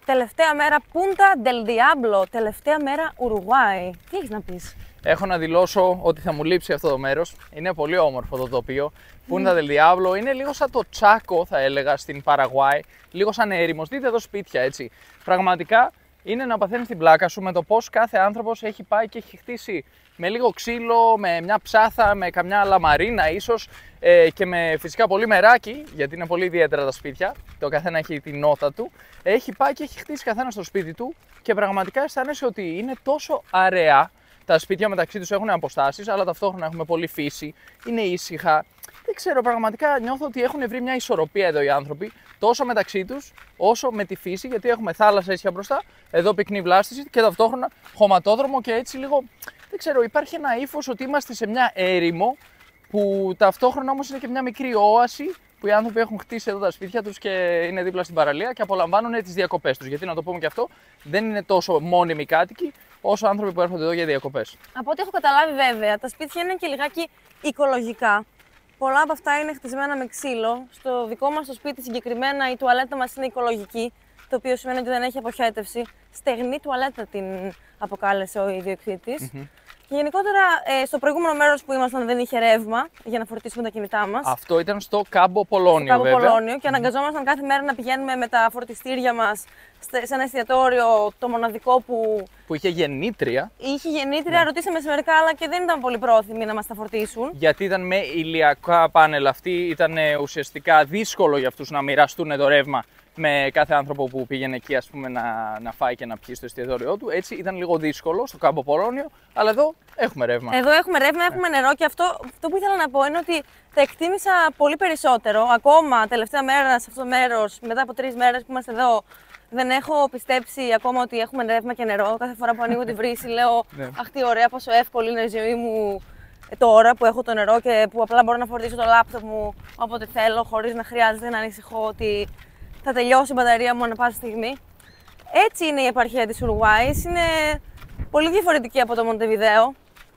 Τελευταία μέρα Punta del Diablo, τελευταία μέρα Ουρουγουάη. Τι έχεις να πεις? Έχω να δηλώσω ότι θα μου λείψει αυτό το μέρος. Είναι πολύ όμορφο το τοπίο. Punta del Diablo είναι λίγο σαν το Τσάκο, θα έλεγα, στην Παραγουάη. Λίγο σαν έρημος. Δείτε εδώ σπίτια, έτσι. Πραγματικά είναι να παθαίνεις την πλάκα σου με το πώς κάθε άνθρωπος έχει πάει και έχει χτίσει με λίγο ξύλο, με μια ψάθα, με καμιά λαμαρίνα ίσως και με φυσικά πολύ μεράκι, γιατί είναι πολύ ιδιαίτερα τα σπίτια. Το καθένα έχει την νότα του. Έχει πάει και έχει χτίσει καθένα στο σπίτι του και πραγματικά αισθάνεσαι ότι είναι τόσο αραιά. Τα σπίτια μεταξύ τους έχουν αποστάσεις, αλλά ταυτόχρονα έχουμε πολύ φύση, είναι ήσυχα. Δεν ξέρω, πραγματικά νιώθω ότι έχουν βρει μια ισορροπία εδώ οι άνθρωποι, τόσο μεταξύ τους, όσο με τη φύση, γιατί έχουμε θάλασσα ίσια μπροστά, εδώ πυκνή βλάστηση και ταυτόχρονα χωματόδρομο και έτσι λίγο, δεν ξέρω, υπάρχει ένα ύφος ότι είμαστε σε μια έρημο, που ταυτόχρονα όμως είναι και μια μικρή όαση, που οι άνθρωποι έχουν χτίσει εδώ τα σπίτια τους και είναι δίπλα στην παραλία και απολαμβάνουν τις διακοπές τους. Γιατί να το πούμε και αυτό, δεν είναι τόσο μόνιμοι κάτοικοι όσο άνθρωποι που έρχονται εδώ για διακοπές. Από ό,τι έχω καταλάβει, βέβαια, τα σπίτια είναι και λιγάκι οικολογικά. Πολλά από αυτά είναι χτισμένα με ξύλο. Στο δικό μας το σπίτι συγκεκριμένα η τουαλέτα μας είναι οικολογική, το οποίο σημαίνει ότι δεν έχει αποχέτευση. Στεγνή τουαλέτα την αποκάλεσε ο ιδιοκτήτης. Και γενικότερα στο προηγούμενο μέρος που ήμασταν δεν είχε ρεύμα για να φορτίσουμε τα κινητά μας. Αυτό ήταν στο Κάμπο Πολώνιο, στο βέβαια. Πολώνιο και αναγκαζόμασταν κάθε μέρα να πηγαίνουμε με τα φορτιστήρια μας σε ένα εστιατόριο, το μοναδικό που είχε γεννήτρια. Είχε γεννήτρια, ρωτήσαμε σε μερικά άλλα και δεν ήταν πολύ πρόθυμοι να μας τα φορτίσουν. Γιατί ήταν με ηλιακά πάνελ αυτή, ήταν ουσιαστικά δύσκολο για αυτούς να μοιραστούν το ρεύμα με κάθε άνθρωπο που πήγαινε εκεί, ας πούμε, να φάει και να πιει στο εστιατόριό του. Έτσι ήταν λίγο δύσκολο στο Κάμπο Πολώνιο, αλλά εδώ έχουμε ρεύμα. Εδώ έχουμε ρεύμα, έχουμε νερό και αυτό που ήθελα να πω είναι ότι τα εκτίμησα πολύ περισσότερο. Ακόμα τελευταία μέρα σε αυτό το μέρος, μετά από 3 μέρες που είμαστε εδώ, δεν έχω πιστέψει ακόμα ότι έχουμε ρεύμα και νερό. Κάθε φορά που ανοίγω τη βρύση λέω αχ, τι ωραία, πόσο εύκολη είναι η ζωή μου τώρα που έχω το νερό και που απλά μπορώ να φορτίσω το λάπτοπ μου όποτε θέλω, χωρίς να χρειάζεται να ανησυχώ ότι θα τελειώσει η μπαταρία μου ανά πάσα στιγμή. Έτσι είναι η επαρχία της Ουρουγουάης. Είναι πολύ διαφορετική από το Μοντεβιδέο.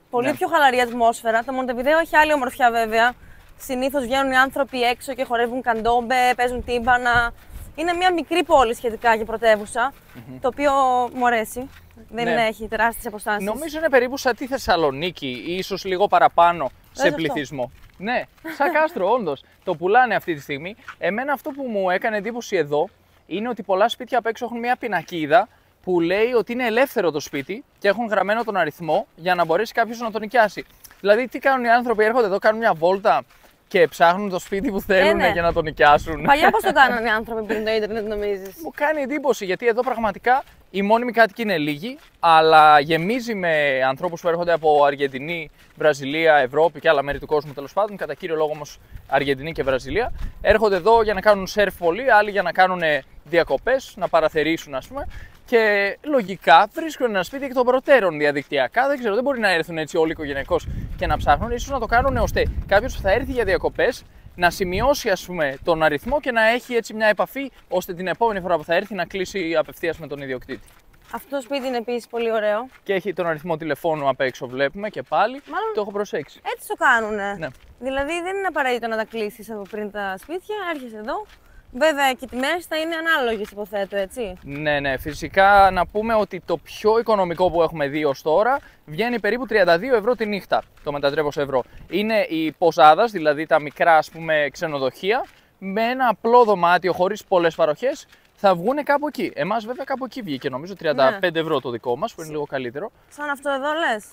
Πολύ πιο χαλαρή ατμόσφαιρα. Το Μοντεβιδέο έχει άλλη ομορφιά, βέβαια. Συνήθως βγαίνουν οι άνθρωποι έξω και χορεύουν καντόμπε, παίζουν τύμπανα. Είναι μια μικρή πόλη σχετικά και πρωτεύουσα, το οποίο μου αρέσει. Δεν έχει τεράστιες αποστάσεις. Νομίζω είναι περίπου σαν τη Θεσσαλονίκη ή ίσως λίγο παραπάνω σε πληθυσμό. Ναι, σαν κάστρο, όντως. Το πουλάνε αυτή τη στιγμή. Εμένα αυτό που μου έκανε εντύπωση εδώ είναι ότι πολλά σπίτια απ' έξω έχουν μια πινακίδα που λέει ότι είναι ελεύθερο το σπίτι και έχουν γραμμένο τον αριθμό για να μπορέσει κάποιος να τον νοικιάσει. Δηλαδή, τι κάνουν οι άνθρωποι, έρχονται εδώ, κάνουν μια βόλτα και ψάχνουν το σπίτι που θέλουν για να το νοικιάσουν. Παλιά πώς το κάνανε οι άνθρωποι πριν το ίντερνετ, νομίζεις? Μου κάνει εντύπωση γιατί εδώ πραγματικά οι μόνιμοι κάτοικοι είναι λίγοι, αλλά γεμίζει με ανθρώπους που έρχονται από Αργεντινή, Βραζιλία, Ευρώπη και άλλα μέρη του κόσμου τέλος πάντων. Κατά κύριο λόγο όμως Αργεντινή και Βραζιλία. Έρχονται εδώ για να κάνουν σερφ πολλοί, άλλοι για να κάνουν διακοπές, να παραθερήσουν ας πούμε. Και λογικά βρίσκουν ένα σπίτι εκ των προτέρων διαδικτυακά. Δεν ξέρω, δεν μπορεί να έρθουν έτσι όλοι οικογενειακώς και να ψάχνουν. Ίσως να το κάνουν ώστε κάποιος που θα έρθει για διακοπές να σημειώσει ας πούμε τον αριθμό και να έχει έτσι μια επαφή ώστε την επόμενη φορά που θα έρθει να κλείσει απευθείας με τον ιδιοκτήτη. Αυτό το σπίτι είναι επίσης πολύ ωραίο. Και έχει τον αριθμό τηλεφώνου απ' έξω, βλέπουμε και πάλι. Μάλλον το έχω προσέξει. Έτσι το κάνουνε. Ναι. Δηλαδή δεν είναι απαραίτητο να τα κλείσεις από πριν τα σπίτια, έρχεσαι εδώ. Βέβαια και οι τιμές θα είναι ανάλογες, υποθέτω, έτσι. Ναι, φυσικά να πούμε ότι το πιο οικονομικό που έχουμε δει ως τώρα βγαίνει περίπου 32 ευρώ τη νύχτα, το μετατρέπω σε ευρώ. Είναι οι ποζάδας, δηλαδή τα μικρά ας πούμε ξενοδοχεία, με ένα απλό δωμάτιο χωρίς πολλές παροχές, θα βγουν κάπου εκεί. Εμάς βέβαια κάπου εκεί βγήκε, νομίζω 35 ευρώ το δικό μας, που είναι λίγο καλύτερο. Σαν αυτό εδώ λες?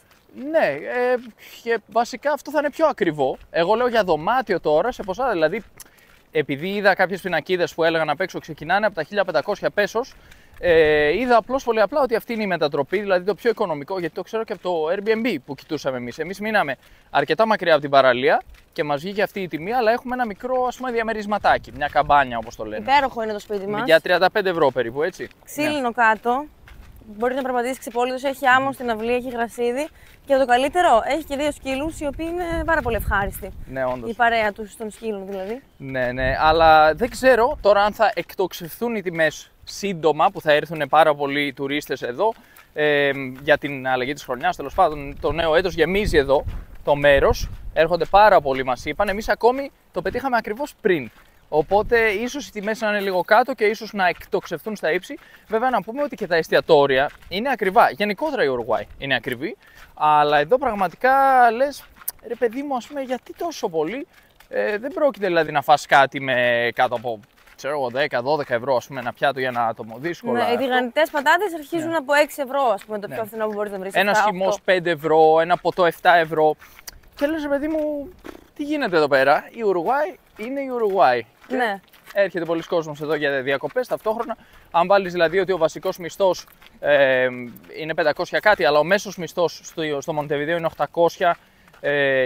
Ναι, και βασικά αυτό θα είναι πιο ακριβό. Εγώ λέω για δωμάτιο τώρα, σε ποσά, δηλαδή επειδή είδα κάποιες πινακίδες που έλεγαν απ' έξω ξεκινάνε από τα 1500 πέσος, είδα απλώς πολύ απλά ότι αυτή είναι η μετατροπή, δηλαδή το πιο οικονομικό, γιατί το ξέρω και από το Airbnb που κοιτούσαμε εμείς. Εμείς μείναμε αρκετά μακριά από την παραλία και μας βγήκε αυτή η τιμή, αλλά έχουμε ένα μικρό ας πούμε διαμερισματάκι, μια καμπάνια όπως το λένε. Υπέροχο είναι το σπίτι μας. Για 35 ευρώ περίπου, έτσι. Ξύλινο κάτω. Μπορεί να περπατήσει ξυπόλυτος, έχει άμμο στην αυλή, έχει γρασίδι. Και το καλύτερο, έχει και 2 σκύλους οι οποίοι είναι πάρα πολύ ευχάριστοι. Ναι, όντως. Η παρέα τους των σκύλων δηλαδή. Ναι, αλλά δεν ξέρω τώρα αν θα εκτοξευθούν οι τιμές σύντομα που θα έρθουν πάρα πολλοί τουρίστες εδώ για την αλλαγή της χρονιάς. Τέλος πάντων, το νέο έτος γεμίζει εδώ το μέρος. Έρχονται πάρα πολλοί, μας είπαν. Εμείς ακόμη το πετύχαμε ακριβώς πριν. Οπότε ίσως οι τιμές να είναι λίγο κάτω και ίσως να εκτοξευτούν στα ύψη. Βέβαια να πούμε ότι και τα εστιατόρια είναι ακριβά. Γενικότερα η Ουρουγουάη είναι ακριβή, αλλά εδώ πραγματικά λες, ρε παιδί μου, ας πούμε, γιατί τόσο πολύ? Δεν πρόκειται δηλαδή να φας κάτι με κάτω από 10-12 ευρώ, ας πούμε, ένα πιάτο για ένα άτομο. Δύσκολα. Ναι, οι τηγανιτές πατάτες αρχίζουν από 6 ευρώ, ας πούμε, το πιο φθηνό που μπορείς να βρεις. Ένας χυμός 5 ευρώ, ένα ποτό 7 ευρώ. Και λες, ρε παιδί μου, τι γίνεται εδώ πέρα? Η Ουρουγουάη είναι η Ουρουγουάη. Ναι. Έρχεται πολλοί κόσμος εδώ για διακοπές ταυτόχρονα. Αν βάλεις δηλαδή ότι ο βασικός μισθός είναι 500 κάτι, αλλά ο μέσος μισθός στο Μοντεβιδέο είναι 800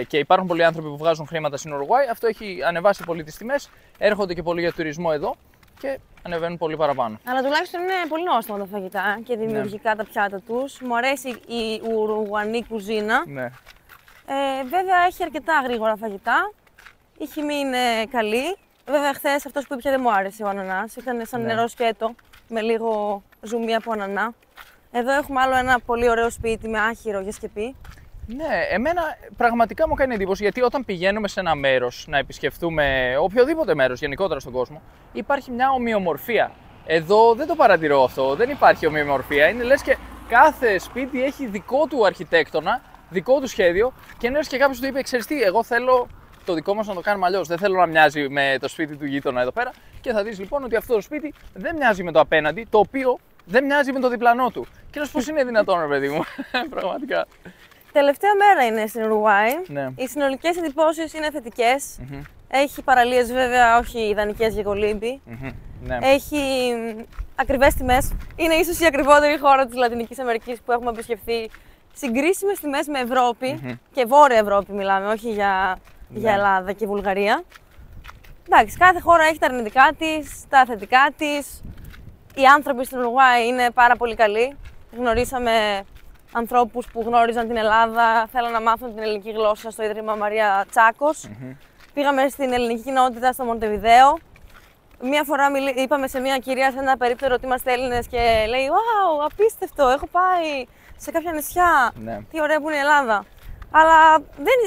και υπάρχουν πολλοί άνθρωποι που βγάζουν χρήματα στην Ουρουγουάη, αυτό έχει ανεβάσει πολύ τις τιμές. Έρχονται και πολλοί για τουρισμό εδώ και ανεβαίνουν πολύ παραπάνω. Αλλά τουλάχιστον είναι πολύ νόστιμα τα φαγητά και δημιουργικά τα πιάτα τους. Μου αρέσει η Ουρουγουανή κουζίνα. Ναι. Βέβαια έχει αρκετά γρήγορα φαγητά. Η χυμή είναι καλή. Βέβαια, χθες αυτός που ήπια δεν μου άρεσε ο ανανάς. Ήταν σαν νερό σκέτο με λίγο ζουμί από ανανά. Εδώ έχουμε άλλο ένα πολύ ωραίο σπίτι με άχυρο για σκεπή. Ναι, εμένα πραγματικά μου κάνει εντύπωση γιατί όταν πηγαίνουμε σε ένα μέρος να επισκεφτούμε οποιοδήποτε μέρος γενικότερα στον κόσμο, υπάρχει μια ομοιομορφία. Εδώ δεν το παρατηρώ αυτό, δεν υπάρχει ομοιομορφία. Είναι λες και κάθε σπίτι έχει δικό του αρχιτέκτονα, δικό του σχέδιο και είναι λες και κάποιος του είπε: ξέρεις τι, εγώ θέλω το δικό μας να το κάνουμε αλλιώς. Δεν θέλω να μοιάζει με το σπίτι του γείτονα εδώ πέρα. Και θα δεις λοιπόν ότι αυτό το σπίτι δεν μοιάζει με το απέναντι, το οποίο δεν μοιάζει με το διπλανό του. Και λες πώς είναι δυνατόν, ρε παιδί μου, πραγματικά. Τελευταία μέρα είναι στην Ουρουγουάη. Ναι. Οι συνολικές εντυπώσεις είναι θετικές. Έχει παραλίες βέβαια, όχι ιδανικές για κολύμπη. Ναι. Έχει ακριβές τιμές. Είναι ίσως η ακριβότερη χώρα της Λατινικής Αμερικής που έχουμε επισκεφθεί. Συγκρίσιμες τιμές με Ευρώπη και Βόρεια Ευρώπη μιλάμε, όχι για Ελλάδα και Βουλγαρία. Εντάξει, κάθε χώρα έχει τα αρνητικά της, τα θετικά της. Οι άνθρωποι στην Ουρουγουάη είναι πάρα πολύ καλοί. Γνωρίσαμε ανθρώπους που γνώριζαν την Ελλάδα, θέλαν να μάθουν την ελληνική γλώσσα στο Ίδρυμα Μαρία Τσάκος. Πήγαμε στην ελληνική κοινότητα στο Μοντεβιδέο. Μία φορά είπαμε σε μια κυρία σε ένα περίπτερο ότι είμαστε Έλληνες και λέει «Wow, απίστευτο, έχω πάει σε κάποια νησιά, τι ωραία που είναι η Ελλάδα». Αλλά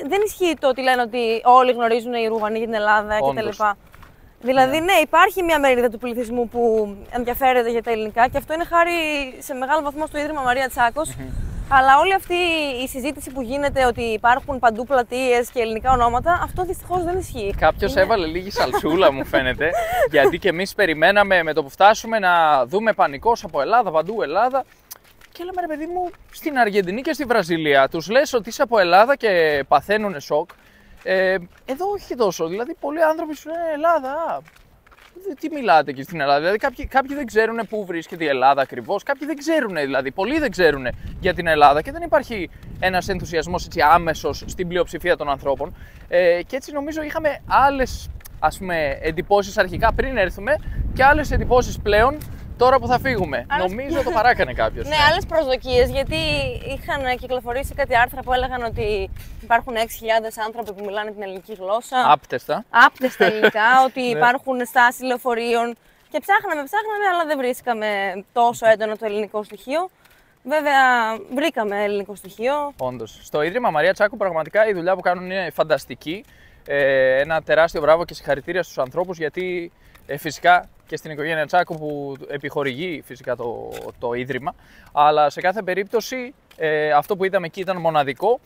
δεν ισχύει το ότι λένε ότι όλοι γνωρίζουν οι Ουρουγουανοί για την Ελλάδα κτλ. Δηλαδή, ναι, υπάρχει μια μερίδα του πληθυσμού που ενδιαφέρεται για τα ελληνικά και αυτό είναι χάρη σε μεγάλο βαθμό στο Ίδρυμα Μαρία Τσάκος. Αλλά όλη αυτή η συζήτηση που γίνεται ότι υπάρχουν παντού πλατείες και ελληνικά ονόματα, αυτό δυστυχώς δεν ισχύει. Κάποιος έβαλε λίγη σαλτσούλα, μου φαίνεται, γιατί και εμείς περιμέναμε με το που φτάσουμε να δούμε πανικός από Ελλάδα, παντού Ελλάδα. Και λέμε, ρε παιδί μου, στην Αργεντινή και στη Βραζιλία τους λες ότι είσαι από Ελλάδα και παθαίνουν σοκ. Εδώ όχι τόσο. Δηλαδή, πολλοί άνθρωποι σου λένε Ελλάδα. Τι μιλάτε εκεί στην Ελλάδα? Δηλαδή, κάποιοι δεν ξέρουν πού βρίσκεται η Ελλάδα ακριβώς. Κάποιοι δεν ξέρουν, δηλαδή, πολλοί δεν ξέρουν για την Ελλάδα και δεν υπάρχει ένας ενθουσιασμός έτσι άμεσος στην πλειοψηφία των ανθρώπων. Και έτσι νομίζω είχαμε άλλες, ας πούμε, εντυπώσεις αρχικά πριν έρθουμε και άλλες εντυπώσεις πλέον. Τώρα που θα φύγουμε, νομίζω το παράκανε κάποιος. Ναι, άλλες προσδοκίες, γιατί είχαν κυκλοφορήσει κάτι άρθρα που έλεγαν ότι υπάρχουν 6.000 άνθρωποι που μιλάνε την ελληνική γλώσσα. Άπτεστα. Άπτεστα ελληνικά, ότι υπάρχουν στάσεις λεωφορείων. Και ψάχναμε, αλλά δεν βρίσκαμε τόσο έντονο το ελληνικό στοιχείο. Βέβαια, βρήκαμε ελληνικό στοιχείο. Όντως. Στο Ίδρυμα Μαρία Τσάκου, πραγματικά η δουλειά που κάνουν είναι φανταστική. Ένα τεράστιο μπράβο και συγχαρητήρια στους ανθρώπους, γιατί φυσικά και στην οικογένεια Τσάκου που επιχορηγεί φυσικά το Ίδρυμα, αλλά σε κάθε περίπτωση αυτό που είδαμε εκεί ήταν μοναδικό.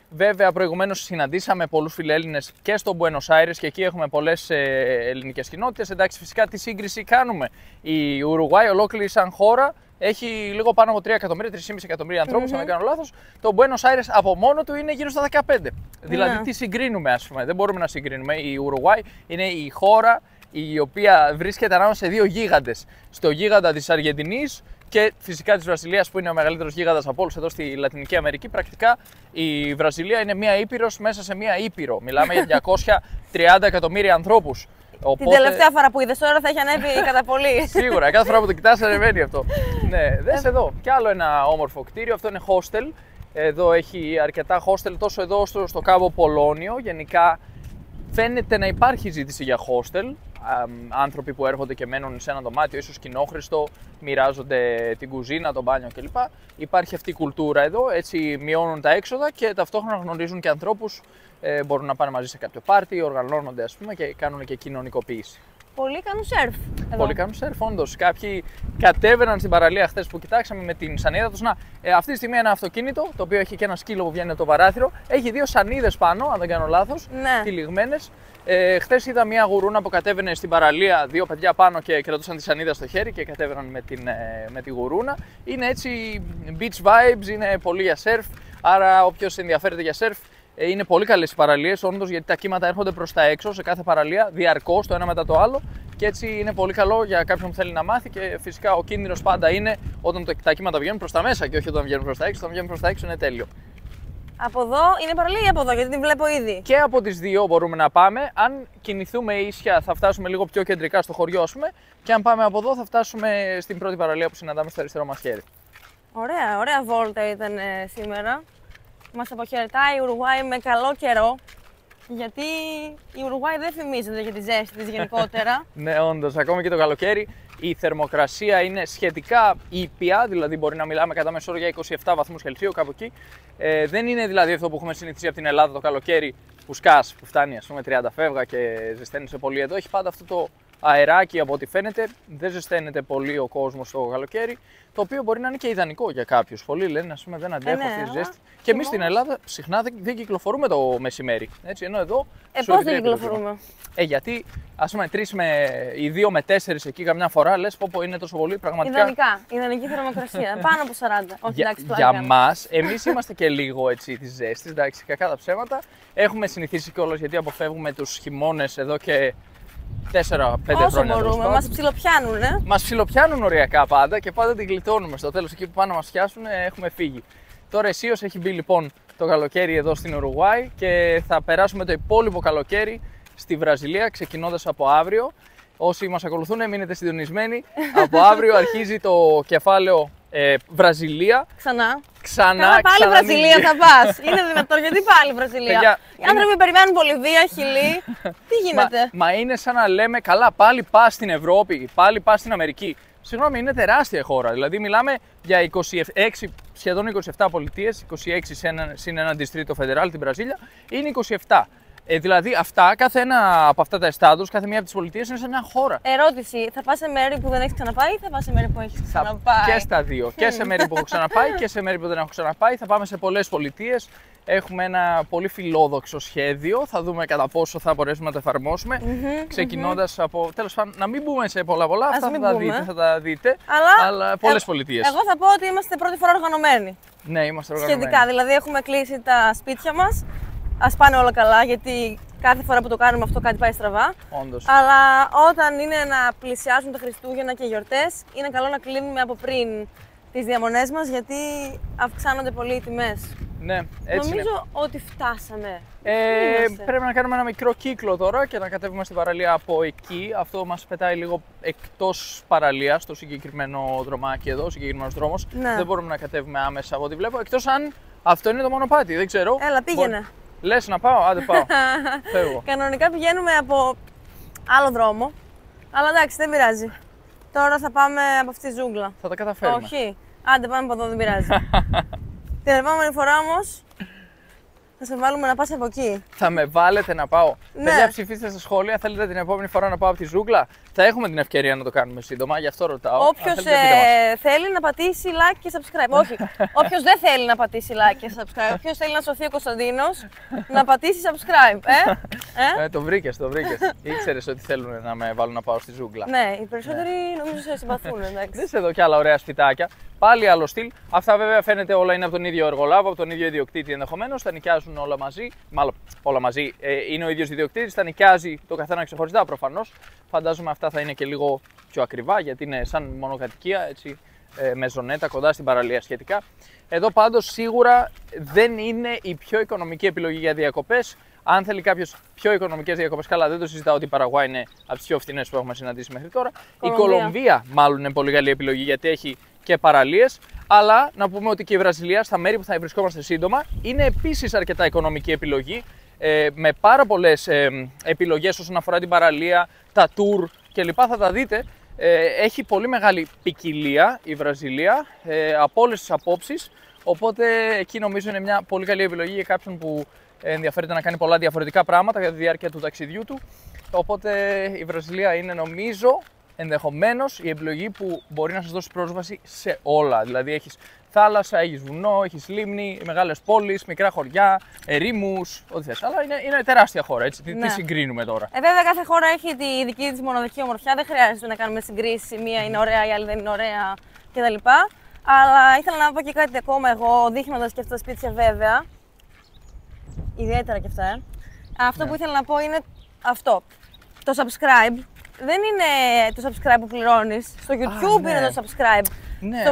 Βέβαια, προηγουμένως συναντήσαμε πολλούς φιλέλληνες και στο Μπουένος Άιρες και εκεί έχουμε πολλές ελληνικές κοινότητες. Εντάξει, φυσικά τη σύγκριση κάνουμε. Η Ουρουγουάη ολόκληρη σαν χώρα έχει λίγο πάνω από 3 εκατομμύρια, 3,5 εκατομμύρια ανθρώπους, αν δεν κάνω λάθος. Το Μπουένος Άιρες από μόνο του είναι γύρω στα 15. Δηλαδή, τι συγκρίνουμε, ας πούμε? Δεν μπορούμε να συγκρίνουμε. Η Ουρουγουάη είναι η χώρα η οποία βρίσκεται ανάμεσα σε δύο γίγαντες. Στο γίγαντα της Αργεντινής και φυσικά της Βραζιλίας, που είναι ο μεγαλύτερος γίγαντας από όλους εδώ στη Λατινική Αμερική. Πρακτικά η Βραζιλία είναι μία ήπειρος μέσα σε μία ήπειρο. Μιλάμε για 230 εκατομμύρια ανθρώπους. Την τελευταία φορά που είδες, τώρα θα έχει ανέβει κατά πολύ. Σίγουρα, κάθε φορά που το κοιτάς ανεβαίνει αυτό. Ναι, δες εδώ, κι άλλο ένα όμορφο κτίριο. Αυτό είναι hostel. Εδώ έχει αρκετά hostel, τόσο εδώ όσο στο Κάμπο Πολώνιο. Γενικά φαίνεται να υπάρχει ζήτηση για hostel. Άνθρωποι που έρχονται και μένουν σε ένα δωμάτιο, ίσως κοινόχρηστο, μοιράζονται την κουζίνα, το μπάνιο κλπ. Υπάρχει αυτή η κουλτούρα εδώ, έτσι μειώνουν τα έξοδα και ταυτόχρονα γνωρίζουν και ανθρώπους, μπορούν να πάνε μαζί σε κάποιο πάρτι, οργανώνονται ας πούμε και κάνουν και κοινωνικοποίηση. Πολλοί κάνουν σερφ. Πολλοί κάνουν σερφ, όντως. Κάποιοι κατέβαιναν στην παραλία χθες που κοιτάξαμε με την σανίδα τους. Να, αυτή τη στιγμή ένα αυτοκίνητο, το οποίο έχει και ένα σκύλο που βγαίνει από το παράθυρο, έχει 2 σανίδες πάνω, αν δεν κάνω λάθος, Ναι. τυλιγμένες. Χθες είδα μια γουρούνα που κατέβαινε στην παραλία, 2 παιδιά πάνω και κρατούσαν τη σανίδα στο χέρι και κατέβαιναν με τη γουρούνα. Είναι έτσι beach vibes, είναι πολύ για σερφ. Άρα, όποιος ενδιαφέρεται για σερφ, είναι πολύ καλές οι παραλίες, όντως, γιατί τα κύματα έρχονται προς τα έξω σε κάθε παραλία, διαρκώς το ένα μετά το άλλο. Και έτσι είναι πολύ καλό για κάποιον που θέλει να μάθει. Και φυσικά ο κίνδυνος πάντα είναι όταν τα κύματα βγαίνουν προς τα μέσα και όχι όταν βγαίνουν προς τα έξω. Όταν βγαίνουν προς τα έξω είναι τέλειο. Από εδώ είναι παραλία ή από εδώ, γιατί την βλέπω ήδη. Και από τις δύο μπορούμε να πάμε. Αν κινηθούμε ίσια, θα φτάσουμε λίγο πιο κεντρικά στο χωριό, ας πούμε. Και αν πάμε από εδώ, θα φτάσουμε στην πρώτη παραλία που συναντάμε στο αριστερό μας χέρι. Ωραία, ωραία βόλτα ήταν σήμερα. Μας αποχαιρετάει η Ουρουγουάη με καλό καιρό. Γιατί η Ουρουγουάη δεν φημίζεται για τη ζέστη της γενικότερα. Ναι, όντως, ακόμη και το καλοκαίρι η θερμοκρασία είναι σχετικά ήπια, δηλαδή μπορεί να μιλάμε κατά μέσο όρο για 27 βαθμούς Κελσίου, κάπου εκεί. Δεν είναι δηλαδή αυτό που έχουμε συνηθίσει από την Ελλάδα το καλοκαίρι που σκάς, που φτάνει ας πούμε 30 φεύγα και ζεσταίνεσαι πολύ εδώ. Έχει πάντα αυτό το αεράκι από ό,τι φαίνεται, δεν ζεσταίνεται πολύ ο κόσμος το καλοκαίρι, το οποίο μπορεί να είναι και ιδανικό για κάποιους. Πολλοί λένε, ας πούμε, δεν αντέχω αυτή τη ζέστη. Και εμείς στην Ελλάδα συχνά δεν κυκλοφορούμε το μεσημέρι. Έτσι, ενώ εδώ. Πώς δεν κυκλοφορούμε? Γιατί, ας πούμε, 3 ή 2 με 4 εκεί καμιά φορά λες, πω είναι τόσο πολύ πραγματικά. Ιδανικά. Ιδανική θερμοκρασία. Πάνω από 40. Όχι, εντάξει, για μας, εμείς είμαστε και λίγο έτσι τη ζέστη, εντάξει, κακά τα ψέματα. Έχουμε συνηθίσει κιόλας γιατί αποφεύγουμε τους χειμώνες εδώ και 4-5 χρόνια. Όσο μπορούμε, μας ψιλοπιάνουν, Μας ψιλοπιάνουν οριακά πάντα και πάντα την γλιτώνουμε. Στο τέλος, εκεί που πάνε να μας πιάσουν, έχουμε φύγει. Τώρα αισίως έχει μπει λοιπόν το καλοκαίρι εδώ στην Ουρουγουάη και θα περάσουμε το υπόλοιπο καλοκαίρι στη Βραζιλία, ξεκινώντας από αύριο. Όσοι μας ακολουθούν, μείνετε συντονισμένοι. Από αύριο αρχίζει το κεφάλαιο Βραζιλία. Ξανά. Ξανά πάλι Βραζιλία θα πας. Είναι δυνατόν, γιατί πάλι Βραζιλία? Παιδιά, οι άνθρωποι περιμένουν Βολιβία, Χιλή. Τι γίνεται? Μα είναι σαν να λέμε, καλά, πάλι πας στην Ευρώπη, πάλι πας στην Αμερική. Συγγνώμη, είναι τεράστια χώρα. Δηλαδή, μιλάμε για 26, σχεδόν 27 πολιτείες, 26 συν ένα Distrito Federal, την Βραζίλια, είναι 27. Δηλαδή, κάθε ένα από αυτά τα εστάτους, κάθε μία από τις πολιτείες είναι σαν μια χώρα. Ερώτηση, θα πας σε μέρη που δεν έχεις ξαναπάει ή θα πας σε μέρη που έχεις ξαναπάει? Και στα δύο. Και σε μέρη που έχω ξαναπάει και σε μέρη που δεν έχω ξαναπάει. Θα πάμε σε πολλές πολιτείες. Έχουμε ένα πολύ φιλόδοξο σχέδιο. Θα δούμε κατά πόσο θα μπορέσουμε να το εφαρμόσουμε. Ξεκινώντας από. Τέλος πάντων, να μην μπούμε σε πολλά. Αυτά θα τα δείτε. Αλλά πολλές πολιτείες. Εγώ θα πω ότι είμαστε πρώτη φορά οργανωμένοι. Ναι, είμαστε οργανωμένοι. Σχετικά. Δηλαδή, έχουμε κλείσει τα σπίτια μας. Ας πάνε όλα καλά, γιατί κάθε φορά που το κάνουμε αυτό κάτι πάει στραβά. Όντως. Αλλά όταν είναι να πλησιάζουν τα Χριστούγεννα και οι γιορτές, είναι καλό να κλείνουμε από πριν τις διαμονές μας, γιατί αυξάνονται πολύ οι τιμές. Ναι, έτσι νομίζω είναι. ότι φτάσαμε. Πρέπει να κάνουμε ένα μικρό κύκλο τώρα και να κατέβουμε στην παραλία από εκεί. Αυτό μας πετάει λίγο εκτός παραλίας, το συγκεκριμένο δρομάκι εδώ, ο συγκεκριμένος δρόμος. Ναι. Δεν μπορούμε να κατέβουμε άμεσα από ό,τι βλέπω, εκτός αν αυτό είναι το μονοπάτι, δεν ξέρω. Έλα, πήγαινε. Λες να πάω, άντε πάω. Φεύγω. Κανονικά πηγαίνουμε από άλλο δρόμο, αλλά εντάξει, δεν πειράζει. Τώρα θα πάμε από αυτή τη ζούγκλα. Θα τα καταφέρουμε. Όχι, άντε πάμε από εδώ, δεν πειράζει. Την επόμενη φορά όμως θα σε βάλουμε να πας από εκεί. Θα με βάλετε να πάω. Ναι. Παιδιά, ψηφίστε στα σχόλια. Θέλετε την επόμενη φορά να πάω από τη ζούγκλα? Θα έχουμε την ευκαιρία να το κάνουμε σύντομα, γι' αυτό ρωτάω. Όποιος θέλει να πατήσει like και subscribe. Όχι. Όποιος δεν θέλει να πατήσει like και subscribe. Όποιος θέλει να σωθεί ο Κωνσταντίνος, να πατήσει subscribe. Το βρήκες. Ήξερες ότι θέλουν να με βάλουν να πάω στη ζούγκλα. Ναι, οι περισσότεροι νομίζω σε συμπαθούν. Δες εδώ κι άλλα ωραία σπιτάκια. Πάλι άλλο στυλ. Αυτά βέβαια φαίνεται όλα είναι από τον ίδιο εργολάβο, από τον ίδιο ιδιοκτήτη ενδεχομένως. Τα νοικιάζουν όλα μαζί. Μάλλον όλα μαζί. Είναι ο ίδιος ιδιοκτήτης, τα νοικιάζει το καθένα ξεχωριστά προφανώς. Φαντάζομαι αυτά θα είναι και λίγο πιο ακριβά γιατί είναι σαν μονοκατοικία, έτσι, με ζωνέτα κοντά στην παραλία σχετικά. Εδώ πάντως σίγουρα δεν είναι η πιο οικονομική επιλογή για διακοπές. Αν θέλει κάποιος πιο οικονομικές διακοπές, καλά, δεν το συζητάω ότι η Παραγουάη είναι από τις πιο φθηνές που έχουμε συναντήσει μέχρι τώρα. Η Κολομβία μάλλον είναι πολύ καλή επιλογή γιατί έχει και παραλίες. Αλλά να πούμε ότι και η Βραζιλία, στα μέρη που θα βρισκόμαστε σύντομα, είναι επίσης αρκετά οικονομική επιλογή. Με πάρα πολλές επιλογές όσον αφορά την παραλία, τα tour κλπ. Θα τα δείτε. Έχει πολύ μεγάλη ποικιλία η Βραζιλία από όλες τις απόψεις. Οπότε εκεί νομίζω είναι μια πολύ καλή επιλογή για κάποιον που ενδιαφέρεται να κάνει πολλά διαφορετικά πράγματα κατά τη διάρκεια του ταξιδιού του. Οπότε η Βραζιλία είναι, νομίζω, ενδεχομένως η επιλογή που μπορεί να σας δώσει πρόσβαση σε όλα. Δηλαδή έχεις θάλασσα, έχεις βουνό, έχεις λίμνη, μεγάλες πόλεις, μικρά χωριά, ερήμους, ό,τι θες. Αλλά είναι τεράστια χώρα, έτσι. Τι συγκρίνουμε τώρα. Βέβαια, κάθε χώρα έχει τη δική της μοναδική ομορφιά. Δεν χρειάζεται να κάνουμε συγκρίσεις. Η μία είναι ωραία, η άλλη δεν είναι ωραία κτλ. Αλλά ήθελα να πω και κάτι ακόμα εγώ, δείχνοντας και αυτά τα σπίτια βέβαια. Ιδιαίτερα και αυτά. Αυτό που ήθελα να πω είναι αυτό. Το subscribe δεν είναι το subscribe που πληρώνεις. Στο YouTube είναι το subscribe. Ναι.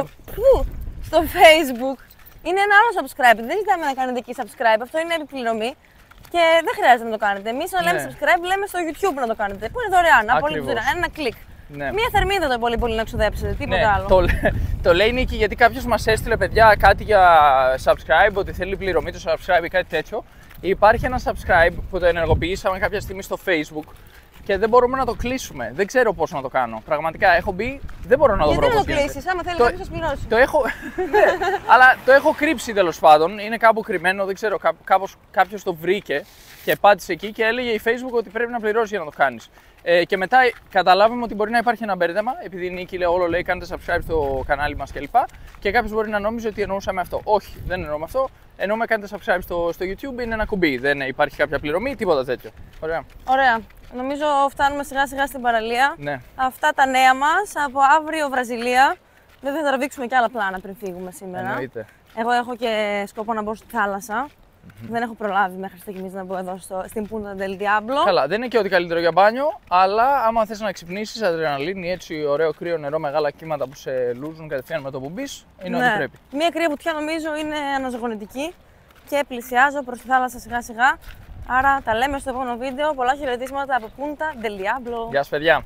Στο Facebook είναι ένα άλλο subscribe. Δεν ζητάμε να κάνετε εκεί subscribe. Αυτό είναι επιπληρωμή και δεν χρειάζεται να το κάνετε. Εμείς όταν λέμε subscribe λέμε στο YouTube να το κάνετε. Που είναι δωρεάν, απόλυτα δωρεάν. Ένα κλικ. Ναι. Μία θερμίδα το πολύ να ξοδέψετε, τίποτα άλλο. Το λέει η Νίκη γιατί κάποιος μας έστειλε, παιδιά, κάτι για subscribe, ότι θέλει πληρωμή το subscribe ή κάτι τέτοιο. Υπάρχει ένα subscribe που το ενεργοποιήσαμε κάποια στιγμή στο Facebook και δεν μπορούμε να το κλείσουμε. Δεν ξέρω πώς να το κάνω. Πραγματικά έχω μπει, δεν μπορώ να το βρω. Γιατί να το κλείσεις, άμα θέλει κάποιος να πληρώσει. Το έχω, ναι, αλλά το έχω κρύψει τέλος πάντων. Είναι κάπου κρυμμένο, δεν ξέρω, κάποιος το βρήκε και πάτησε εκεί και έλεγε η Facebook ότι πρέπει να πληρώσει για να το κάνεις. Και μετά καταλάβαμε ότι μπορεί να υπάρχει ένα μπέρδεμα, επειδή η Νίκη λέει κάντε subscribe στο κανάλι μας κλπ. Και κάποιος μπορεί να νόμιζε ότι εννοούσαμε αυτό. Όχι, δεν εννοούμε αυτό. Εννοούμε κάντε subscribe στο YouTube, είναι ένα κουμπί. Δεν υπάρχει κάποια πληρωμή, τίποτα τέτοιο. Ωραία. Ωραία. Νομίζω φτάνουμε σιγά σιγά στην παραλία. Ναι. Αυτά τα νέα μας από αύριο Βραζιλία. Βέβαια θα τραβήξουμε και άλλα πλάνα πριν φύγουμε σήμερα. Εννοείται. Εγώ έχω και σκοπό να μπω στη θάλασσα. Δεν έχω προλάβει μέχρι στιγμής να μπω εδώ στην Punta del Diablo. Καλά, δεν είναι και ό,τι καλύτερο για μπάνιο, αλλά άμα θες να ξυπνήσεις, αδρεναλίνη, έτσι ωραίο κρύο νερό, μεγάλα κύματα που σε λούζουν κατευθείαν με το που μπεις, είναι ό,τι πρέπει. Μία κρύα βουτιά νομίζω είναι αναζωογονητική και πλησιάζω προς τη θάλασσα σιγά σιγά. Άρα τα λέμε στο επόμενο βίντεο. Πολλά χαιρετίσματα από Punta del Diablo. Γεια σας, παιδιά.